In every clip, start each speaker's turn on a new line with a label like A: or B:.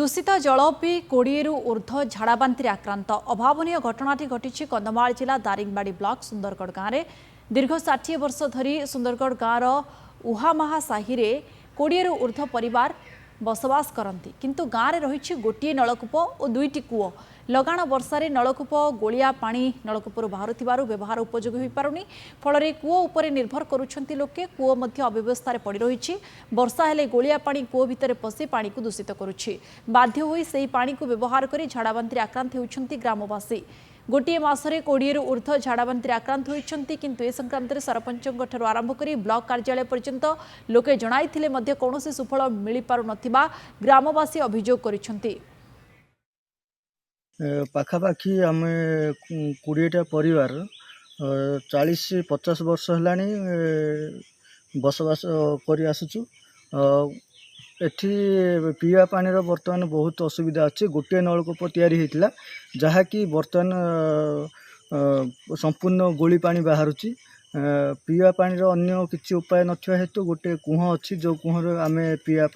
A: दूषित जल पी 20 रु ऊर्ध्व झाड़ाबांति आक्रांत अभावनीय घटनाटी घटी कंधमाल जिला दारिंगबाड़ी ब्लॉक सुंदरगढ़ गाँव में दीर्घ 60 वर्ष धरी सुंदरगढ़ गाँवर उहामाहा साहि 20 रु ऊर्ध्व परिवार बसवास करती किंतु गाँव में रही गोटे नलकूप और 2टी कूओ लगाण वर्षार नलकूप गोलिया पानी नलकूपर बाहर व्यवहार उपयोगी हो पारुनी फल कूओ उपर निर्भर करुछंती लोके कूओ मध्य अव्यवस्था पड़ रही वर्षा हेले गोलिया पानी कूओ भितर पशि पानी को दूषित करुछि बाध्य होई सेही पानी को व्यवहार कर झाड़ाबांति आक्रांत होउछंती ग्रामवासी गोटे मासरे 20 रु ऊर्ध्व झाड़ाबांति आक्रांत होइछंती किंतु ए संक्रांत सरपंचों ठारू आरंभ कर ब्लॉक कार्यालय पर्यंत लोके जणाइथिले मध्य कौनसी सुफल मिली पारु नथिबा ग्रामवासी अभियोग करिछंती।
B: पाखापाखि आम 20टा परिवार 40-50 वर्ष है बसवास कर आसुचु। एठी पीवा पानी बर्तमान बहुत असुविधा अच्छे गोटे नलकूप तैयारी होता जहाँकि बर्तमान संपूर्ण गोली पानी बाहर पीवा पानी अन्य किसी उपाय नथिबा हेतु गोटे कुह अच्छी जो कुहर आम पीवा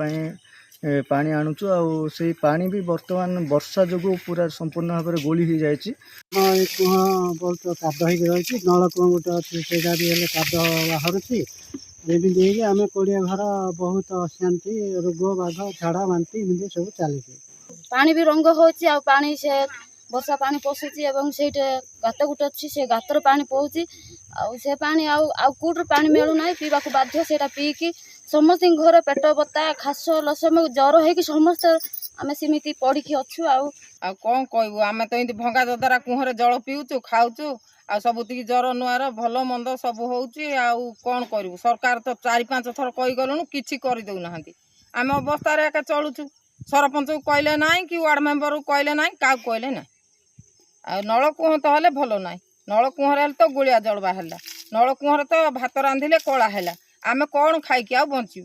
B: पानी आणुचु आ से पानी भी बर्तमान वर्षा जो पूरा संपूर्ण भाव में गोली हो जाए
C: कुह बहुत काद हो रही नलकूप गोटे अच्छे से भी काद बाहर एमती आम कोड़िया घर बहुत अशांति रोग बाघ झाड़ा बांति एमती सब चली
D: पानी भी रंग हो पानी से वर्षा पानी पशुची से गात गुटे अच्छी से गातर पानी पहुँची से पानी कौटू पानी मिलूना पीवा बाध्य से पीकी समस्त घर पेट बता खास लसम जर हो समस्त आम सेमती पड़ी अच्छु
E: कौन कहू आम तो ये भंगा ददारा कुहरे जल पीऊचु खाऊचु आ सबुति जर नुआर भल मंद सब होउची कौन करू सरकार तो 4-5 थर कही गलुनु किछि कर दउना आम अवस्था एका चलुचु सरपंच को कहले ना कि वार्ड मेंबर को कहले ना क्या कहले ना नलकूह तो हेले भल ना नलकूहर तो गोलिया जल बाहर नलकूहर तो भात रांधिले कला है आम कौन खाई बंचू।